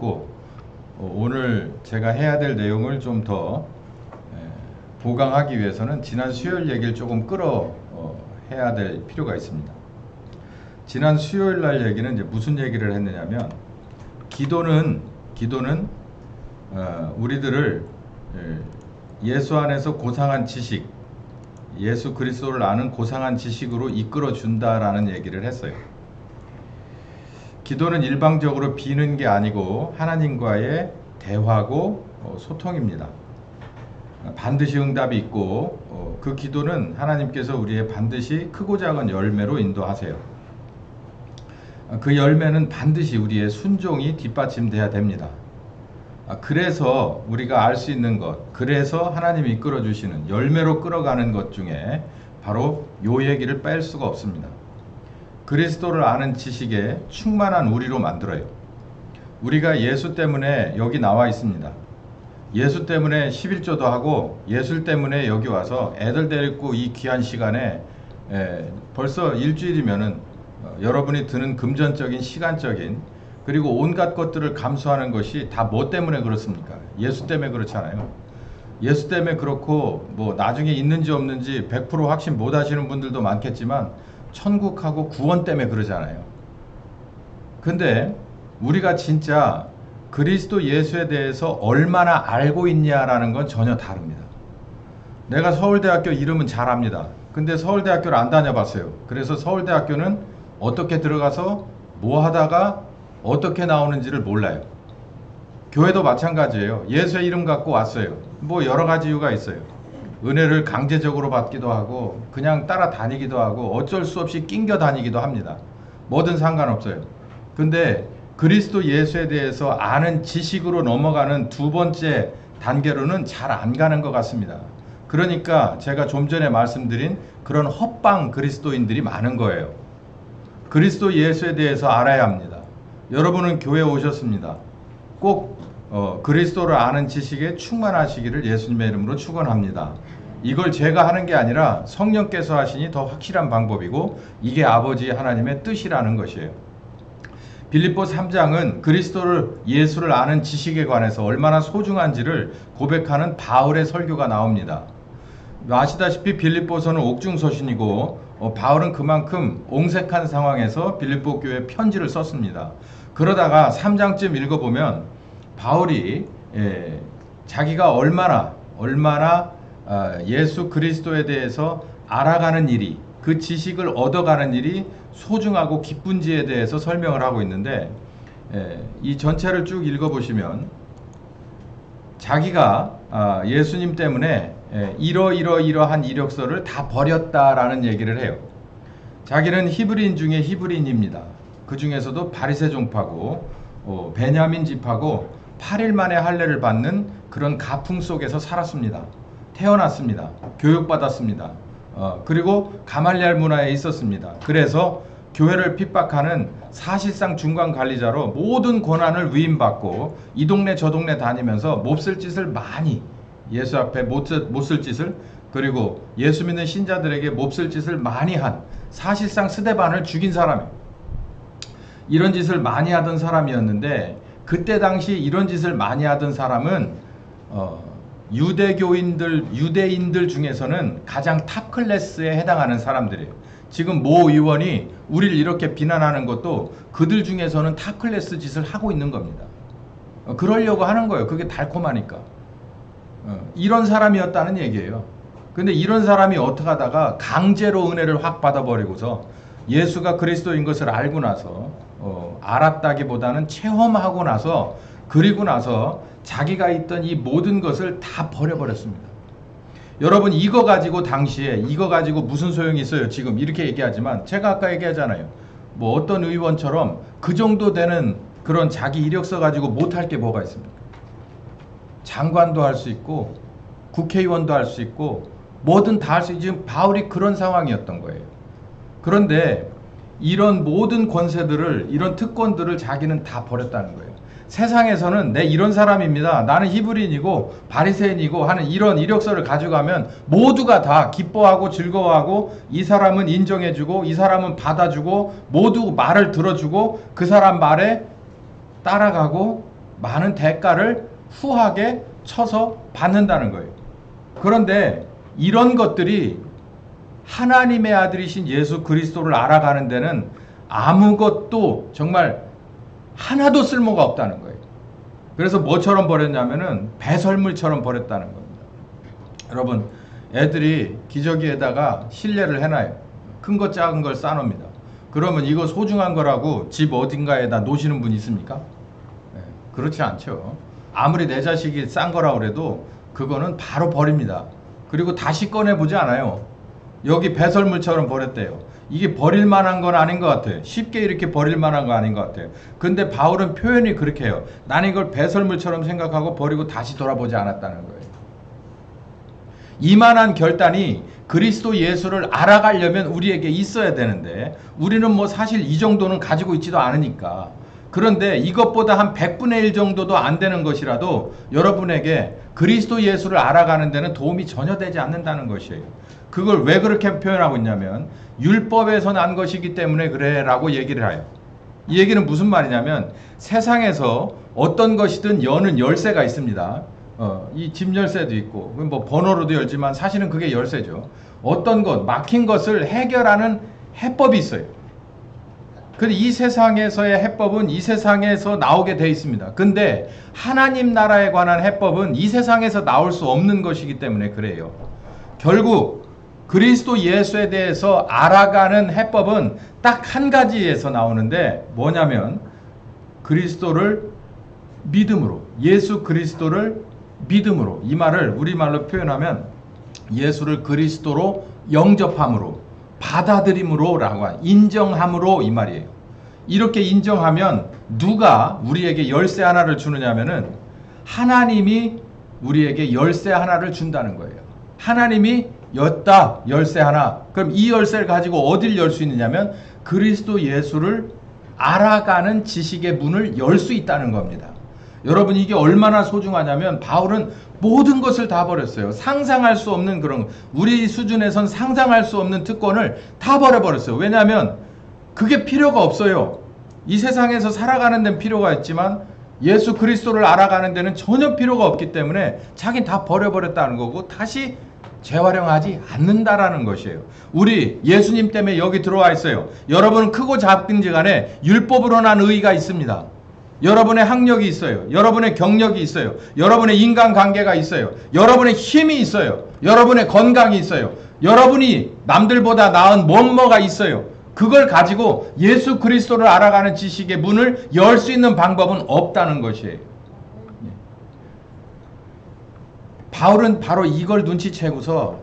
있고 오늘 제가 해야 될 내용을 좀 더 보강하기 위해서는 지난 수요일 얘기를 조금 해야 될 필요가 있습니다. 지난 수요일 날 얘기는 이제 무슨 얘기를 했느냐면 기도는 우리들을 예수 안에서 고상한 지식, 예수 그리스도를 아는 고상한 지식으로 이끌어 준다라는 얘기를 했어요. 기도는 일방적으로 비는 게 아니고 하나님과의 대화고 소통입니다. 반드시 응답이 있고 그 기도는 하나님께서 우리의 반드시 크고 작은 열매로 인도하세요. 그 열매는 반드시 우리의 순종이 뒷받침돼야 됩니다. 그래서 우리가 알 수 있는 것, 그래서 하나님이 이끌어 주시는 열매로 끌어가는 것 중에 바로 요 얘기를 뺄 수가 없습니다. 그리스도를 아는 지식에 충만한 우리로 만들어요. 우리가 예수 때문에 여기 나와 있습니다. 예수 때문에 11조도 하고 예수 때문에 여기 와서 애들 데리고 이 귀한 시간에 벌써 일주일이면은 여러분이 드는 금전적인 시간적인 그리고 온갖 것들을 감수하는 것이 다 뭐 때문에 그렇습니까? 예수 때문에 그렇잖아요. 예수 때문에 그렇고 뭐 나중에 있는지 없는지 100% 확신 못 하시는 분들도 많겠지만 천국하고 구원 때문에 그러잖아요. 근데 우리가 진짜 그리스도 예수에 대해서 얼마나 알고 있냐라는 건 전혀 다릅니다. 내가 서울대학교 이름은 잘 압니다. 근데 서울대학교를 안 다녀봤어요. 그래서 서울대학교는 어떻게 들어가서 뭐 하다가 어떻게 나오는지를 몰라요. 교회도 마찬가지예요. 예수의 이름 갖고 왔어요. 뭐 여러 가지 이유가 있어요. 은혜를 강제적으로 받기도 하고 그냥 따라다니기도 하고 어쩔 수 없이 낑겨 다니기도 합니다. 뭐든 상관없어요. 근데 그리스도 예수에 대해서 아는 지식으로 넘어가는 두 번째 단계로는 잘 안 가는 것 같습니다. 그러니까 제가 좀 전에 말씀드린 그런 헛방 그리스도인들이 많은 거예요. 그리스도 예수에 대해서 알아야 합니다. 여러분은 교회에 오셨습니다. 꼭 그리스도를 아는 지식에 충만하시기를 예수님의 이름으로 축원합니다. 이걸 제가 하는 게 아니라 성령께서 하시니 더 확실한 방법이고 이게 아버지 하나님의 뜻이라는 것이에요. 빌립보 3장은 그리스도를 예수를 아는 지식에 관해서 얼마나 소중한지를 고백하는 바울의 설교가 나옵니다. 아시다시피 빌립보서는 옥중서신이고 바울은 그만큼 옹색한 상황에서 빌립보 교회에 편지를 썼습니다. 그러다가 3장쯤 읽어보면 바울이 자기가 얼마나 예수 그리스도에 대해서 알아가는 일이 그 지식을 얻어가는 일이 소중하고 기쁜지에 대해서 설명을 하고 있는데 이 전체를 쭉 읽어보시면 자기가 예수님 때문에 이러한 이력서를 다 버렸다라는 얘기를 해요. 자기는 히브리인 중에 히브리인입니다. 그 중에서도 바리새 종파고 베냐민 집하고 8일 만에 할례를 받는 그런 가풍 속에서 살았습니다. 태어났습니다. 교육받았습니다. 그리고 가말리알 문화에 있었습니다. 그래서 교회를 핍박하는 사실상 중간 관리자로 모든 권한을 위임받고 이 동네 저 동네 다니면서 몹쓸 짓을 많이 예수 앞에 못쓸 짓을 그리고 예수 믿는 신자들에게 몹쓸 짓을 많이 한 사실상 스데반을 죽인 사람이에요. 이런 짓을 많이 하던 사람이었는데 그때 당시 이런 짓을 많이 하던 사람은 유대인들 중에서는 가장 탑 클래스에 해당하는 사람들이에요. 지금 모 의원이 우리를 이렇게 비난하는 것도 그들 중에서는 탑 클래스 짓을 하고 있는 겁니다. 그러려고 하는 거예요. 그게 달콤하니까. 이런 사람이었다는 얘기예요. 근데 이런 사람이 어떻게 하다가 강제로 은혜를 확 받아버리고서 예수가 그리스도인 것을 알고 나서 알았다기보다는 체험하고 나서 그리고 나서 자기가 있던 이 모든 것을 다 버려버렸습니다. 여러분 이거 가지고 당시에 이거 가지고 무슨 소용이 있어요? 지금 이렇게 얘기하지만 제가 아까 얘기하잖아요. 뭐 어떤 의원처럼 그 정도 되는 그런 자기 이력서 가지고 못할 게 뭐가 있습니까? 장관도 할 수 있고 국회의원도 할 수 있고 뭐든 다 할 수 있고 지금 바울이 그런 상황이었던 거예요. 그런데 이런 모든 권세들을 이런 특권들을 자기는 다 버렸다는 거예요. 세상에서는 내 이런 사람입니다. 나는 히브리인이고 바리새인이고 하는 이런 이력서를 가져가면 모두가 다 기뻐하고 즐거워하고 이 사람은 인정해주고 이 사람은 받아주고 모두 말을 들어주고 그 사람 말에 따라가고 많은 대가를 후하게 쳐서 받는다는 거예요. 그런데 이런 것들이 하나님의 아들이신 예수 그리스도를 알아가는 데는 아무것도 정말 하나도 쓸모가 없다는 거예요. 그래서 뭐처럼 버렸냐면은 배설물처럼 버렸다는 겁니다. 여러분, 애들이 기저귀에다가 실내를 해놔요. 큰 것 작은 걸 싸놓습니다. 그러면 이거 소중한 거라고 집 어딘가에다 놓으시는 분 있습니까? 네, 그렇지 않죠. 아무리 내 자식이 싼 거라고 그래도 그거는 바로 버립니다. 그리고 다시 꺼내보지 않아요. 여기 배설물처럼 버렸대요. 이게 버릴 만한 건 아닌 것 같아요. 쉽게 이렇게 버릴 만한 건 아닌 것 같아요. 근데 바울은 표현이 그렇게 해요. 나는 이걸 배설물처럼 생각하고 버리고 다시 돌아보지 않았다는 거예요. 이만한 결단이 그리스도 예수를 알아가려면 우리에게 있어야 되는데 우리는 뭐 사실 이 정도는 가지고 있지도 않으니까. 그런데 이것보다 한 100분의 1 정도도 안 되는 것이라도 여러분에게 그리스도 예수를 알아가는 데는 도움이 전혀 되지 않는다는 것이에요. 그걸 왜 그렇게 표현하고 있냐면 율법에서 난 것이기 때문에 그래 라고 얘기를 해요. 이 얘기는 무슨 말이냐면 세상에서 어떤 것이든 여는 열쇠가 있습니다. 이 집 열쇠도 있고 뭐 번호로도 열지만 사실은 그게 열쇠죠. 어떤 것 막힌 것을 해결하는 해법이 있어요. 근데 이 세상에서의 해법은 이 세상에서 나오게 돼 있습니다. 근데 하나님 나라에 관한 해법은 이 세상에서 나올 수 없는 것이기 때문에 그래요. 결국 그리스도 예수에 대해서 알아가는 해법은 딱 한 가지에서 나오는데 뭐냐면 그리스도를 믿음으로, 예수 그리스도를 믿음으로, 이 말을 우리말로 표현하면 예수를 그리스도로 영접함으로, 받아들임으로 라고 하는, 인정함으로 이 말이에요. 이렇게 인정하면 누가 우리에게 열쇠 하나를 주느냐면은 하나님이 우리에게 열쇠 하나를 준다는 거예요. 하나님이 였다 열쇠 하나. 그럼 이 열쇠를 가지고 어딜 열 수 있느냐면 그리스도 예수를 알아가는 지식의 문을 열 수 있다는 겁니다. 여러분, 이게 얼마나 소중하냐면 바울은 모든 것을 다 버렸어요. 상상할 수 없는 그런, 우리 수준에선 상상할 수 없는 특권을 다 버려버렸어요. 왜냐하면 그게 필요가 없어요. 이 세상에서 살아가는 데는 필요가 있지만 예수 그리스도를 알아가는 데는 전혀 필요가 없기 때문에 자기는 다 버려버렸다는 거고 다시 재활용하지 않는다라는 것이에요. 우리 예수님 때문에 여기 들어와 있어요. 여러분은 크고 작은지 간에 율법으로 난 의의가 있습니다. 여러분의 학력이 있어요. 여러분의 경력이 있어요. 여러분의 인간관계가 있어요. 여러분의 힘이 있어요. 여러분의 건강이 있어요. 여러분이 남들보다 나은 뭐가 있어요. 그걸 가지고 예수 그리스도를 알아가는 지식의 문을 열 수 있는 방법은 없다는 것이에요. 바울은 바로 이걸 눈치채고서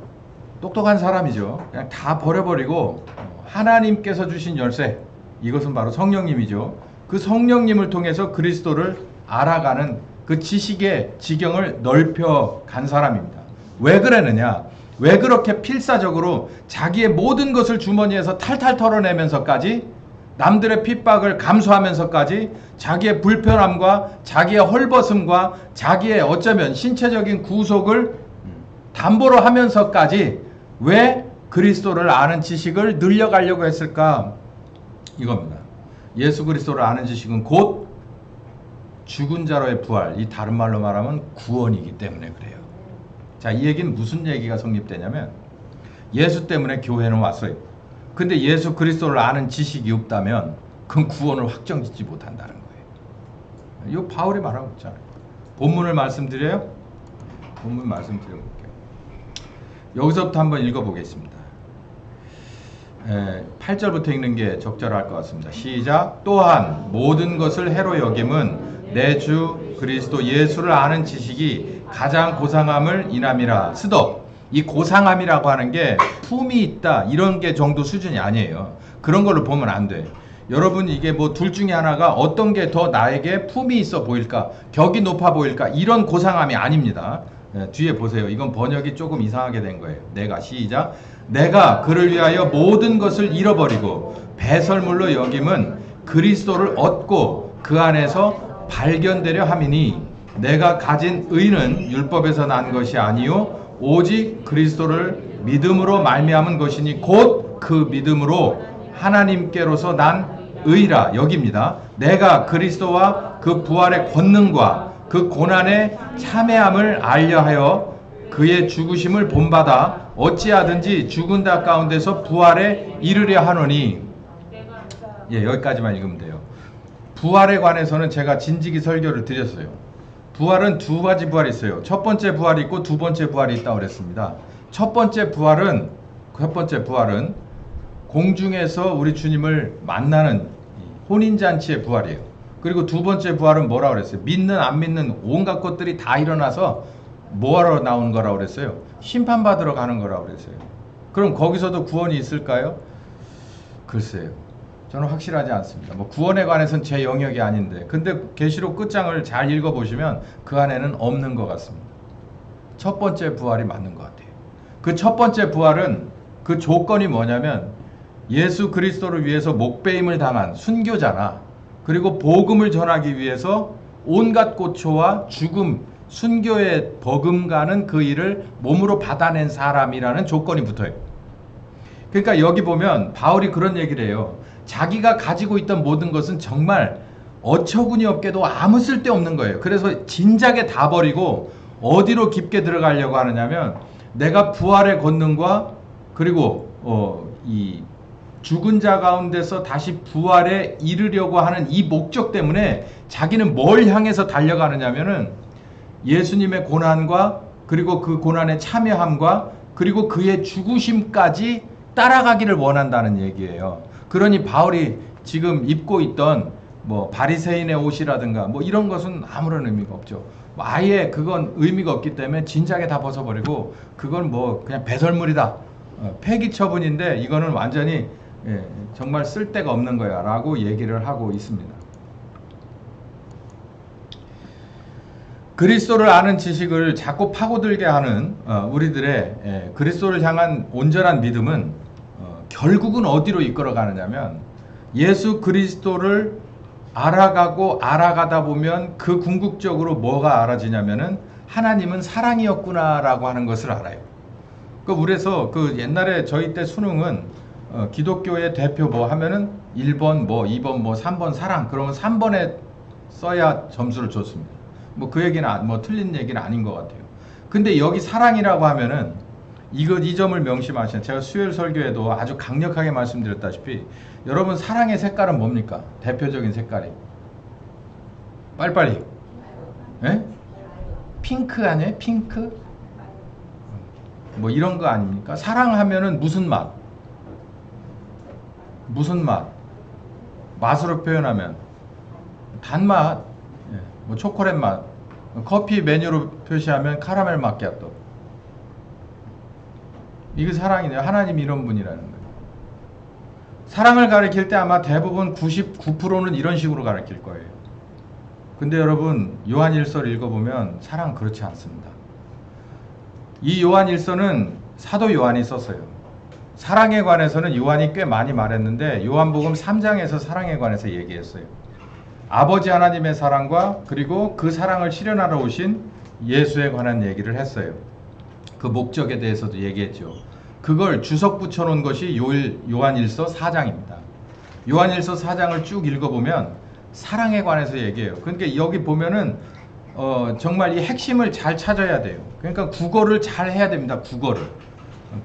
똑똑한 사람이죠. 그냥 다 버려버리고 하나님께서 주신 열쇠, 이것은 바로 성령님이죠. 그 성령님을 통해서 그리스도를 알아가는 그 지식의 지경을 넓혀 간 사람입니다. 왜 그러느냐? 왜 그렇게 필사적으로 자기의 모든 것을 주머니에서 탈탈 털어내면서까지 남들의 핍박을 감수하면서까지 자기의 불편함과 자기의 헐벗음과 자기의 어쩌면 신체적인 구속을 담보로 하면서까지 왜 그리스도를 아는 지식을 늘려가려고 했을까? 이겁니다. 예수 그리스도를 아는 지식은 곧 죽은 자로의 부활, 이 다른 말로 말하면 구원이기 때문에 그래요. 자, 이 얘기는 무슨 얘기가 성립되냐면 예수 때문에 교회는 왔어요. 근데 예수 그리스도를 아는 지식이 없다면 그건 구원을 확정짓지 못한다는 거예요. 이거 바울이 말하고 있잖아요. 본문을 말씀드려요? 본문 말씀드려볼게요. 여기서부터 한번 읽어보겠습니다. 8절부터 읽는 게 적절할 것 같습니다. 시작. 또한 모든 것을 해로 여김은 내 주 그리스도 예수를 아는 지식이 가장 고상함을 인함이라. 스톱. 이 고상함이라고 하는 게 품이 있다 이런 게 정도 수준이 아니에요. 그런 걸로 보면 안 돼. 여러분, 이게 뭐 둘 중에 하나가 어떤 게 더 나에게 품이 있어 보일까, 격이 높아 보일까, 이런 고상함이 아닙니다. 뒤에 보세요. 이건 번역이 조금 이상하게 된 거예요. 시작. 내가 그를 위하여 모든 것을 잃어버리고 배설물로 여김은 그리스도를 얻고 그 안에서 발견되려 함이니 내가 가진 의는 율법에서 난 것이 아니요 오직 그리스도를 믿음으로 말미암은 것이니 곧 그 믿음으로 하나님께로서 난 의라 여기입니다. 내가 그리스도와 그 부활의 권능과 그 고난의 참회함을 알려하여 그의 죽으심을 본받아 어찌하든지 죽은 자 가운데서 부활에 이르려 하노니. 예, 여기까지만 읽으면 돼요. 부활에 관해서는 제가 진지기 설교를 드렸어요. 부활은 두 가지 부활이 있어요. 첫 번째 부활이 있고 두 번째 부활이 있다고 그랬습니다. 첫 번째 부활은 공중에서 우리 주님을 만나는 혼인잔치의 부활이에요. 그리고 두 번째 부활은 뭐라고 그랬어요? 믿는 안 믿는 온갖 것들이 다 일어나서 뭐하러 나오는 거라고 그랬어요? 심판받으러 가는 거라고 그랬어요. 그럼 거기서도 구원이 있을까요? 글쎄요. 저는 확실하지 않습니다. 뭐 구원에 관해서는 제 영역이 아닌데, 근데 계시록 끝장을 잘 읽어보시면 그 안에는 없는 것 같습니다. 첫 번째 부활이 맞는 것 같아요. 그 첫 번째 부활은 그 조건이 뭐냐면 예수 그리스도를 위해서 목배임을 당한 순교자나 그리고 복음을 전하기 위해서 온갖 고초와 죽음, 순교에 버금가는 그 일을 몸으로 받아낸 사람이라는 조건이 붙어요. 그러니까 여기 보면 바울이 그런 얘기를 해요. 자기가 가지고 있던 모든 것은 정말 어처구니 없게도 아무 쓸데없는 거예요. 그래서 진작에 다 버리고 어디로 깊게 들어가려고 하느냐면 내가 부활의 권능과 그리고 이 죽은 자 가운데서 다시 부활에 이르려고 하는 이 목적 때문에 자기는 뭘 향해서 달려가느냐면은 예수님의 고난과 그리고 그 고난의 참여함과 그리고 그의 죽으심까지 따라가기를 원한다는 얘기예요. 그러니 바울이 지금 입고 있던 뭐 바리새인의 옷이라든가 뭐 이런 것은 아무런 의미가 없죠. 아예 그건 의미가 없기 때문에 진작에 다 벗어버리고 그건 뭐 그냥 배설물이다. 폐기 처분인데 이거는 완전히 정말 쓸데가 없는 거야 라고 얘기를 하고 있습니다. 그리스도를 아는 지식을 자꾸 파고들게 하는 우리들의 그리스도를 향한 온전한 믿음은 결국은 어디로 이끌어 가느냐면 예수 그리스도를 알아가다 보면 그 궁극적으로 뭐가 알아지냐면은 하나님은 사랑이었구나라고 하는 것을 알아요. 그래서 그 옛날에 저희 때 수능은 기독교의 대표 뭐 하면은 1번 뭐 2번 뭐 3번 사랑, 그러면 3번에 써야 점수를 줬습니다. 뭐 그 얘기는 뭐 틀린 얘기는 아닌 것 같아요. 근데 여기 사랑이라고 하면은 이 점을 명심하시면, 제가 수요일 설교에도 아주 강력하게 말씀드렸다시피 여러분 사랑의 색깔은 뭡니까? 대표적인 색깔이 빨리빨리 예? 핑크 아니에요? 핑크? 뭐 이런 거 아닙니까? 사랑하면은 무슨 맛? 무슨 맛? 맛으로 표현하면 단맛, 뭐 초콜릿 맛, 커피 메뉴로 표시하면 카라멜 마키아토. 이게 사랑이네요. 하나님이 이런 분이라는 거예요. 사랑을 가리킬 때 아마 대부분 99%는 이런 식으로 가리킬 거예요. 근데 여러분 요한일서를 읽어보면 사랑 그렇지 않습니다. 이 요한일서는 사도 요한이 썼어요. 사랑에 관해서는 요한이 꽤 많이 말했는데 요한복음 3장에서 사랑에 관해서 얘기했어요. 아버지 하나님의 사랑과 그리고 그 사랑을 실현하러 오신 예수에 관한 얘기를 했어요. 그 목적에 대해서도 얘기했죠. 그걸 주석 붙여놓은 것이 요한일서 4장입니다. 요한일서 4장을 쭉 읽어보면 사랑에 관해서 얘기해요. 그러니까 여기 보면은 정말 이 핵심을 잘 찾아야 돼요. 그러니까 국어를 잘 해야 됩니다.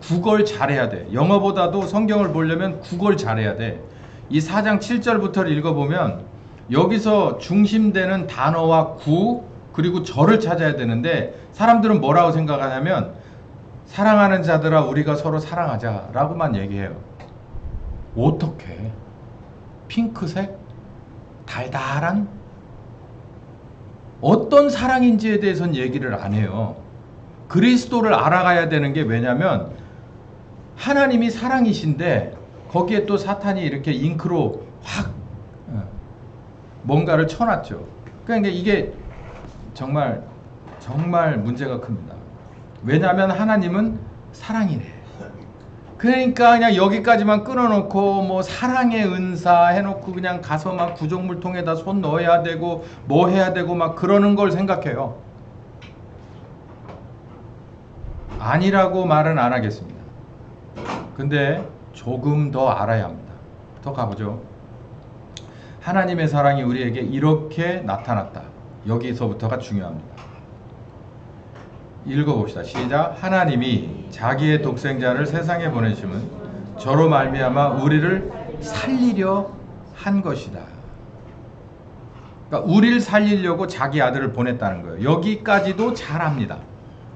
국어를 잘 해야 돼. 영어보다도 성경을 보려면 국어를 잘 해야 돼. 이 4장 7절부터를 읽어보면 여기서 중심되는 단어와 구 그리고 절을 찾아야 되는데 사람들은 뭐라고 생각하냐면 사랑하는 자들아 우리가 서로 사랑하자 라고만 얘기해요. 어떻게? 핑크색? 달달한? 어떤 사랑인지에 대해서는 얘기를 안 해요. 그리스도를 알아가야 되는 게 왜냐면 하나님이 사랑이신데 거기에 또 사탄이 이렇게 잉크로 확 뭔가를 쳐놨죠. 그러니까 이게 정말 문제가 큽니다. 왜냐하면 하나님은 사랑이래. 그러니까 그냥 여기까지만 끊어놓고 뭐 사랑의 은사 해놓고 그냥 가서 막 구정물통에다 손 넣어야 되고 뭐 해야 되고 막 그러는 걸 생각해요. 아니라고 말은 안 하겠습니다. 근데 조금 더 알아야 합니다. 더 가보죠. 하나님의 사랑이 우리에게 이렇게 나타났다. 여기서부터가 중요합니다. 읽어봅시다. 시작. 하나님이 자기의 독생자를 세상에 보내심은 저로 말미암아 우리를 살리려 한 것이다. 그러니까 우리를 살리려고 자기 아들을 보냈다는 거예요. 여기까지도 잘합니다.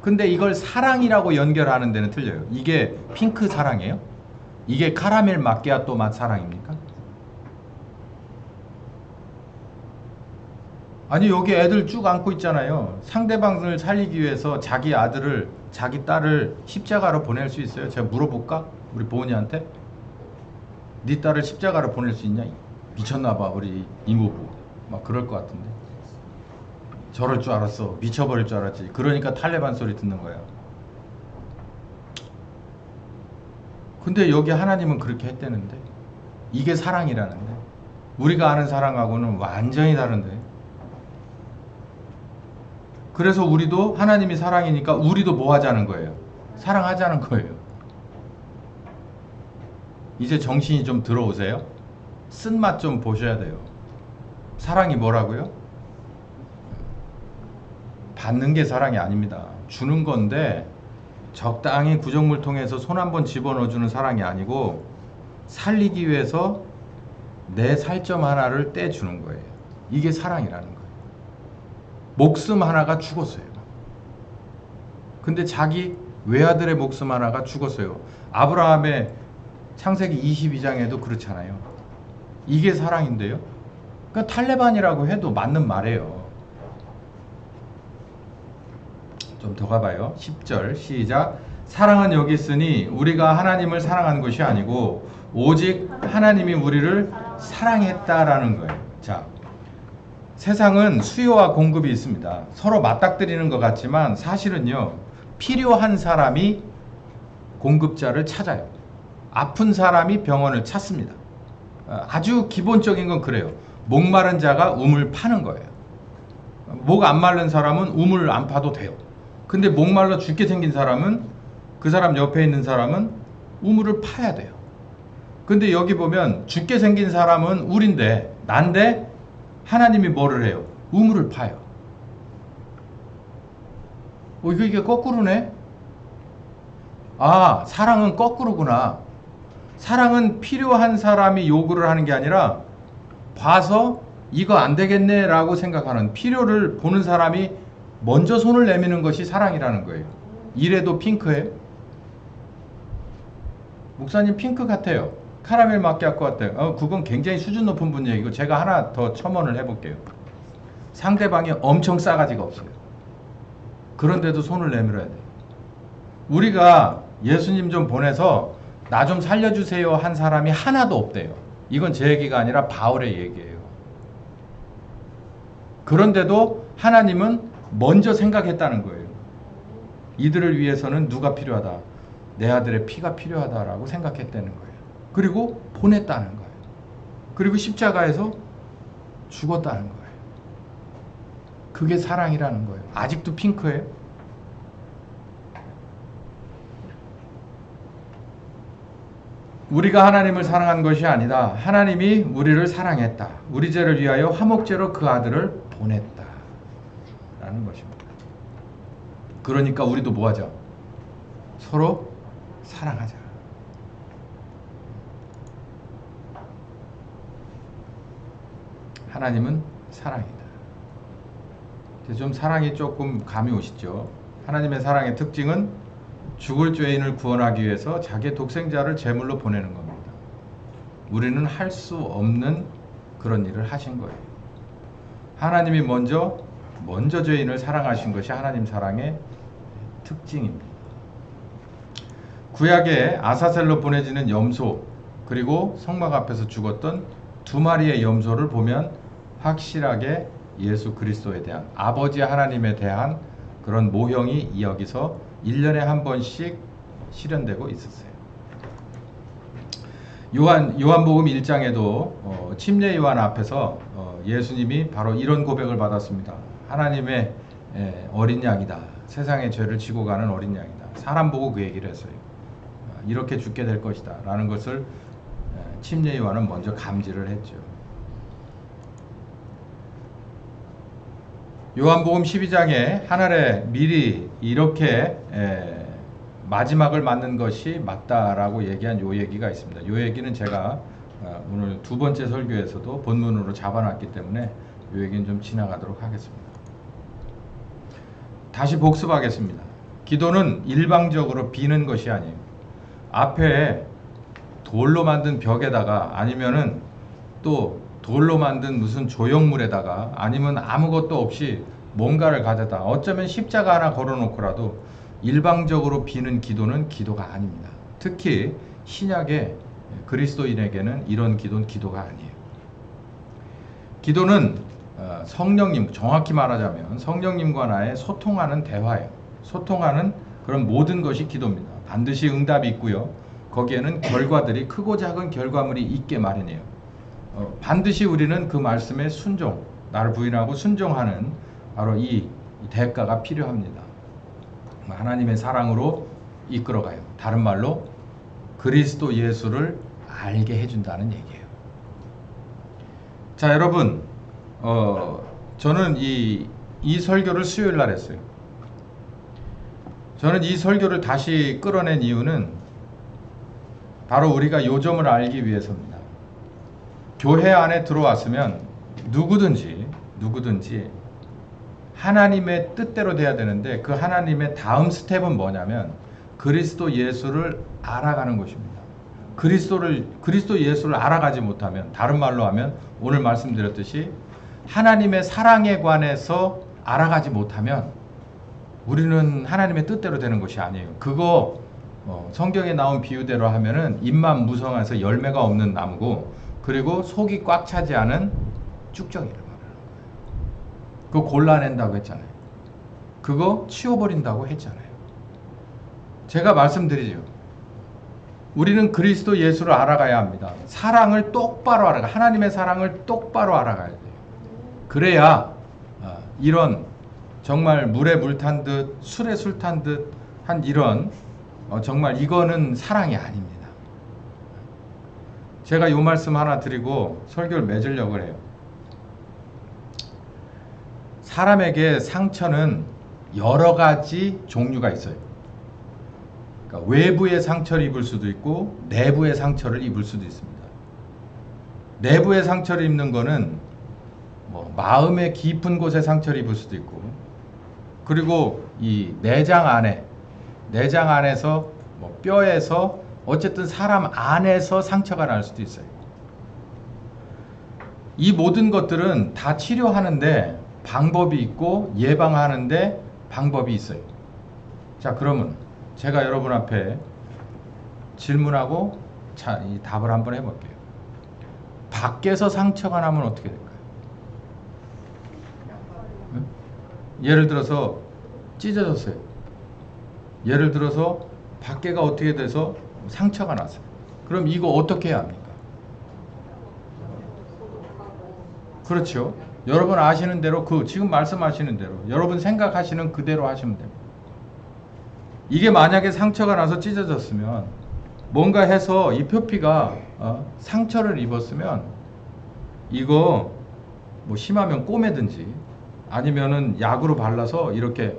근데 이걸 사랑이라고 연결하는 데는 틀려요. 이게 핑크 사랑이에요? 이게 카라멜 마끼아또 맛 사랑입니까? 아니 여기 애들 쭉 안고 있잖아요. 상대방을 살리기 위해서 자기 아들을 자기 딸을 십자가로 보낼 수 있어요? 제가 물어볼까? 우리 보은이한테 네 딸을 십자가로 보낼 수 있냐? 미쳤나봐 우리 이모부 막 그럴 것 같은데. 저럴 줄 알았어. 미쳐버릴 줄 알았지. 그러니까 탈레반 소리 듣는 거야. 근데 여기 하나님은 그렇게 했다는데 이게 사랑이라는데 우리가 아는 사랑하고는 완전히 다른데. 그래서 우리도 하나님이 사랑이니까 우리도 뭐 하자는 거예요? 사랑하자는 거예요. 이제 정신이 좀 들어오세요? 쓴맛 좀 보셔야 돼요. 사랑이 뭐라고요? 받는 게 사랑이 아닙니다. 주는 건데 적당히 구정물 통해서 손 한번 집어넣어주는 사랑이 아니고 살리기 위해서 내 살점 하나를 떼주는 거예요. 이게 사랑이라는 거예요. 목숨 하나가 죽었어요. 근데 자기 외아들의 목숨 하나가 죽었어요. 아브라함의 창세기 22장에도 그렇잖아요. 이게 사랑인데요. 그러니까 탈레반이라고 해도 맞는 말이에요. 좀 더 가봐요. 10절 시작. 사랑은 여기 있으니 우리가 하나님을 사랑한 것이 아니고 오직 하나님이 우리를 사랑했다라는 거예요. 자, 세상은 수요와 공급이 있습니다. 서로 맞닥뜨리는 것 같지만 사실은요, 필요한 사람이 공급자를 찾아요. 아픈 사람이 병원을 찾습니다. 아주 기본적인 건 그래요. 목마른 자가 우물 파는 거예요. 목 안 마른 사람은 우물 안 파도 돼요. 근데 목말라 죽게 생긴 사람은, 그 사람 옆에 있는 사람은 우물을 파야 돼요. 근데 여기 보면 죽게 생긴 사람은 우린데, 난데 하나님이 뭐를 해요? 우물을 파요. 이게 거꾸로네? 아, 사랑은 거꾸로구나. 사랑은 필요한 사람이 요구를 하는 게 아니라 봐서 이거 안 되겠네 라고 생각하는, 필요를 보는 사람이 먼저 손을 내미는 것이 사랑이라는 거예요. 이래도 핑크예요? 목사님 핑크 같아요. 카라멜 마끼아또 같아요. 그건 굉장히 수준 높은 분 얘기고, 제가 하나 더 첨언을 해볼게요. 상대방이 엄청 싸가지가 없어요. 그런데도 손을 내밀어야 돼요. 우리가 예수님 좀 보내서 나 좀 살려주세요 한 사람이 하나도 없대요. 이건 제 얘기가 아니라 바울의 얘기예요. 그런데도 하나님은 먼저 생각했다는 거예요. 이들을 위해서는 누가 필요하다? 내 아들의 피가 필요하다라고 생각했다는 거예요. 그리고 보냈다는 거예요. 그리고 십자가에서 죽었다는 거예요. 그게 사랑이라는 거예요. 아직도 핑크예요? 우리가 하나님을 사랑한 것이 아니다. 하나님이 우리를 사랑했다. 우리 죄를 위하여 화목제로 그 아들을 보냈다. 라는 것입니다. 그러니까 우리도 뭐 하자? 서로 사랑하자. 하나님은 사랑이다. 좀 사랑이 조금 감이 오시죠? 하나님의 사랑의 특징은 죽을 죄인을 구원하기 위해서 자기의 독생자를 제물로 보내는 겁니다. 우리는 할 수 없는 그런 일을 하신 거예요. 하나님이 먼저 죄인을 사랑하신 것이 하나님 사랑의 특징입니다. 구약에 아사셀로 보내지는 염소, 그리고 성막 앞에서 죽었던 두 마리의 염소를 보면 확실하게 예수 그리스도에 대한, 아버지 하나님에 대한 그런 모형이 여기서 1년에 한 번씩 실현되고 있었어요. 요한복음 1장에도 침례 요한 앞에서 예수님이 바로 이런 고백을 받았습니다. 하나님의 어린 양이다. 세상의 죄를 지고 가는 어린 양이다. 사람 보고 그 얘기를 했어요. 이렇게 죽게 될 것이다 라는 것을 침례 요한은 먼저 감지를 했죠. 요한복음 12장에 하늘에 미리 이렇게 마지막을 맞는 것이 맞다라고 얘기한 요 얘기가 있습니다. 요 얘기는 제가 오늘 두 번째 설교에서도 본문으로 잡아놨기 때문에 요 얘기는 좀 지나가도록 하겠습니다. 다시 복습하겠습니다. 기도는 일방적으로 비는 것이 아니에요. 앞에 돌로 만든 벽에다가 아니면은 또 돌로 만든 무슨 조형물에다가 아니면 아무것도 없이 뭔가를 가져다 어쩌면 십자가 하나 걸어놓고라도 일방적으로 비는 기도는 기도가 아닙니다. 특히 신약의 그리스도인에게는 이런 기도는 기도가 아니에요. 기도는 성령님, 정확히 말하자면 성령님과 나의 소통하는 대화예요. 소통하는 그런 모든 것이 기도입니다. 반드시 응답이 있고요. 거기에는 결과들이 크고 작은 결과물이 있게 마련이에요. 반드시 우리는 그 말씀에 순종, 나를 부인하고 순종하는 바로 이 대가가 필요합니다. 하나님의 사랑으로 이끌어가요. 다른 말로 그리스도 예수를 알게 해준다는 얘기예요. 자, 여러분, 저는 이 설교를 수요일 날 했어요. 저는 이 설교를 다시 끌어낸 이유는 바로 우리가 요점을 알기 위해서입니다. 교회 안에 들어왔으면 누구든지 하나님의 뜻대로 돼야 되는데 그 하나님의 다음 스텝은 뭐냐면 그리스도 예수를 알아가는 것입니다. 그리스도 예수를 알아가지 못하면, 다른 말로 하면 오늘 말씀드렸듯이 하나님의 사랑에 관해서 알아가지 못하면 우리는 하나님의 뜻대로 되는 것이 아니에요. 그거 성경에 나온 비유대로 하면은 잎만 무성해서 열매가 없는 나무고, 그리고 속이 꽉 차지 않은 쭉정이를 말하는 거예요. 그거 골라낸다고 했잖아요. 그거 치워버린다고 했잖아요. 제가 말씀드리죠. 우리는 그리스도 예수를 알아가야 합니다. 사랑을 똑바로 알아가, 하나님의 사랑을 똑바로 알아가야 돼요. 그래야 이런 정말 물에 물 탄 듯 술에 술 탄 듯 한 이런 정말 이거는 사랑이 아닙니다. 제가 요 말씀 하나 드리고 설교를 맺으려고 해요. 사람에게 상처는 여러 가지 종류가 있어요. 그러니까 외부의 상처를 입을 수도 있고 내부의 상처를 입을 수도 있습니다. 내부의 상처를 입는 거는 마음의 깊은 곳에 상처를 입을 수도 있고, 그리고 이 내장 안에서 뼈에서 어쨌든 사람 안에서 상처가 날 수도 있어요. 이 모든 것들은 다 치료하는데 방법이 있고 예방하는데 방법이 있어요. 자, 그러면 제가 여러분 앞에 질문하고 이 답을 한번 해볼게요. 밖에서 상처가 나면 어떻게 될까요? 응? 예를 들어서 찢어졌어요. 예를 들어서 밖에가 어떻게 돼서 상처가 났어요. 그럼 이거 어떻게 해야 합니까? 그렇죠. 여러분 아시는 대로 지금 말씀하시는 대로 여러분 생각하시는 그대로 하시면 됩니다. 이게 만약에 상처가 나서 찢어졌으면 뭔가 해서 이 표피가 상처를 입었으면 이거 심하면 꼬매든지 아니면은 약으로 발라서 이렇게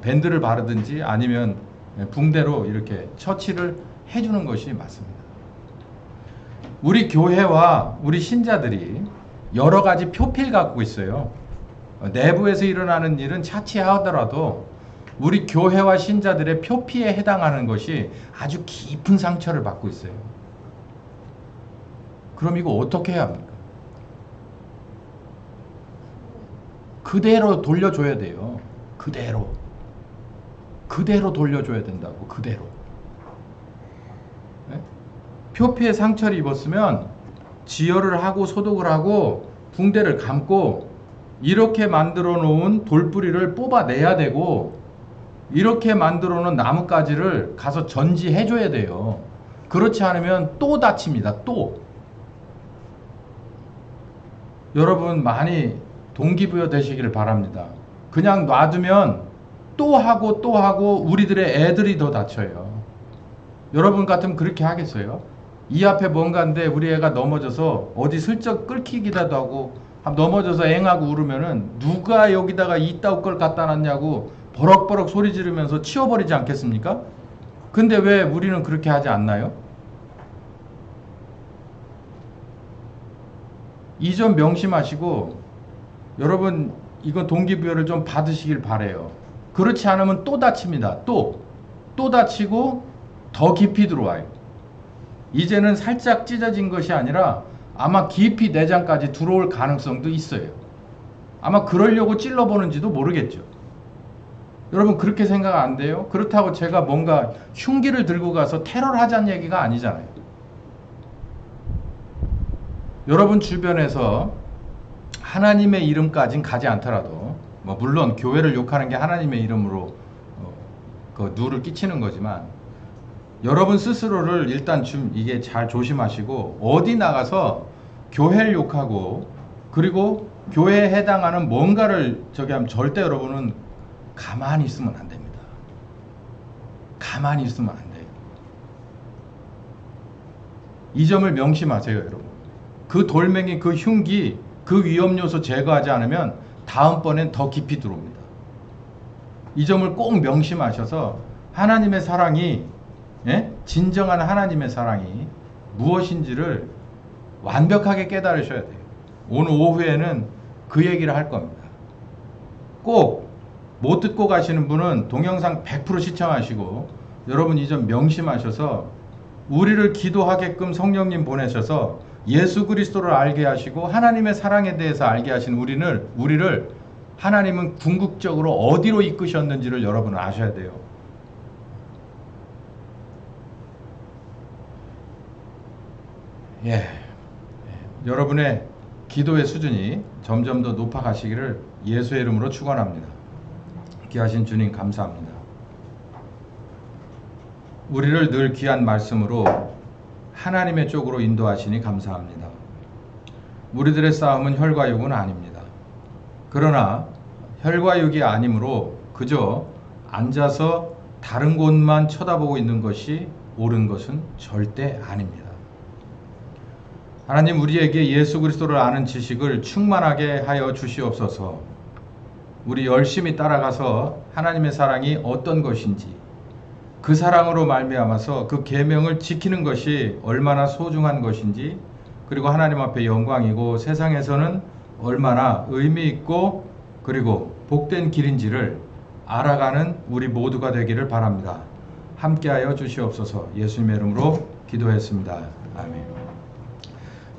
밴드를 바르든지 아니면 붕대로 이렇게 처치를 해주는 것이 맞습니다. 우리 교회와 우리 신자들이 여러 가지 표피를 갖고 있어요. 내부에서 일어나는 일은 차치하더라도 우리 교회와 신자들의 표피에 해당하는 것이 아주 깊은 상처를 받고 있어요. 그럼 이거 어떻게 해야 합니까? 그대로 돌려줘야 돼요. 그대로 돌려줘야 된다고. 그대로. 네? 표피에 상처를 입었으면 지혈을 하고 소독을 하고 붕대를 감고 이렇게 만들어 놓은 돌뿌리를 뽑아내야 되고, 이렇게 만들어 놓은 나뭇가지를 가서 전지해 줘야 돼요. 그렇지 않으면 또 다칩니다. 또. 여러분 많이 동기부여 되시기를 바랍니다. 그냥 놔두면 또 하고 우리들의 애들이 더 다쳐요. 여러분 같으면 그렇게 하겠어요? 이 앞에 뭔가인데 우리 애가 넘어져서 어디 슬쩍 끌키기라도 하고 넘어져서 앵하고 울으면은 누가 여기다가 이따위 걸 갖다 놨냐고 버럭버럭 소리 지르면서 치워버리지 않겠습니까? 근데 왜 우리는 그렇게 하지 않나요? 이 점 명심하시고 여러분 이건 동기부여를 좀 받으시길 바래요. 그렇지 않으면 또 다칩니다. 또 다치고 더 깊이 들어와요. 이제는 살짝 찢어진 것이 아니라 아마 깊이 내장까지 들어올 가능성도 있어요. 아마 그러려고 찔러보는지도 모르겠죠. 여러분 그렇게 생각 안 돼요? 그렇다고 제가 뭔가 흉기를 들고 가서 테러를 하자는 얘기가 아니잖아요. 여러분 주변에서 하나님의 이름까진 가지 않더라도 물론 교회를 욕하는 게 하나님의 이름으로 그 누를 끼치는 거지만 여러분 스스로를 일단 좀 이게 잘 조심하시고 어디 나가서 교회를 욕하고 그리고 교회에 해당하는 뭔가를 저기 하면 절대 여러분은 가만히 있으면 안 됩니다. 가만히 있으면 안 돼요. 이 점을 명심하세요, 여러분. 그 돌멩이, 그 흉기, 그 위험 요소 제거하지 않으면 다음번엔 더 깊이 들어옵니다. 이 점을 꼭 명심하셔서 하나님의 사랑이 진정한 하나님의 사랑이 무엇인지를 완벽하게 깨달으셔야 돼요. 오늘 오후에는 그 얘기를 할 겁니다. 꼭 못 듣고 가시는 분은 동영상 100% 시청하시고 여러분 이 점 명심하셔서 우리를 기도하게끔 성령님 보내셔서 예수 그리스도를 알게 하시고 하나님의 사랑에 대해서 알게 하신 우리를 하나님은 궁극적으로 어디로 이끄셨는지를 여러분은 아셔야 돼요. 여러분의 기도의 수준이 점점 더 높아가시기를 예수의 이름으로 축원합니다. 귀하신 주님 감사합니다. 우리를 늘 귀한 말씀으로 하나님의 쪽으로 인도하시니 감사합니다. 우리들의 싸움은 혈과 육은 아닙니다. 그러나 혈과 육이 아니므로 그저 앉아서 다른 곳만 쳐다보고 있는 것이 옳은 것은 절대 아닙니다. 하나님 우리에게 예수 그리스도를 아는 지식을 충만하게 하여 주시옵소서. 우리 열심히 따라가서 하나님의 사랑이 어떤 것인지 그 사랑으로 말미암아서 그 계명을 지키는 것이 얼마나 소중한 것인지 그리고 하나님 앞에 영광이고 세상에서는 얼마나 의미 있고 그리고 복된 길인지를 알아가는 우리 모두가 되기를 바랍니다. 함께하여 주시옵소서. 예수님의 이름으로 기도했습니다. 아멘.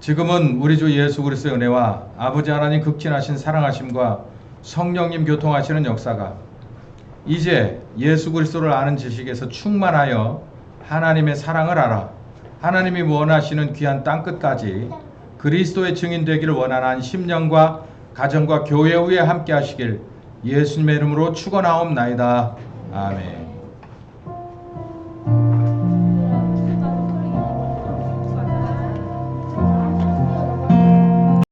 지금은 우리 주 예수 그리스도의 은혜와 아버지 하나님 극진하신 사랑하심과 성령님 교통하시는 역사가 이제 예수 그리스도를 아는 지식에서 충만하여 하나님의 사랑을 알아 하나님이 원하시는 귀한 땅끝까지 그리스도의 증인 되기를 원하는 심령과 가정과 교회 위에 함께 하시길 예수님의 이름으로 축원하옵나이다. 아멘.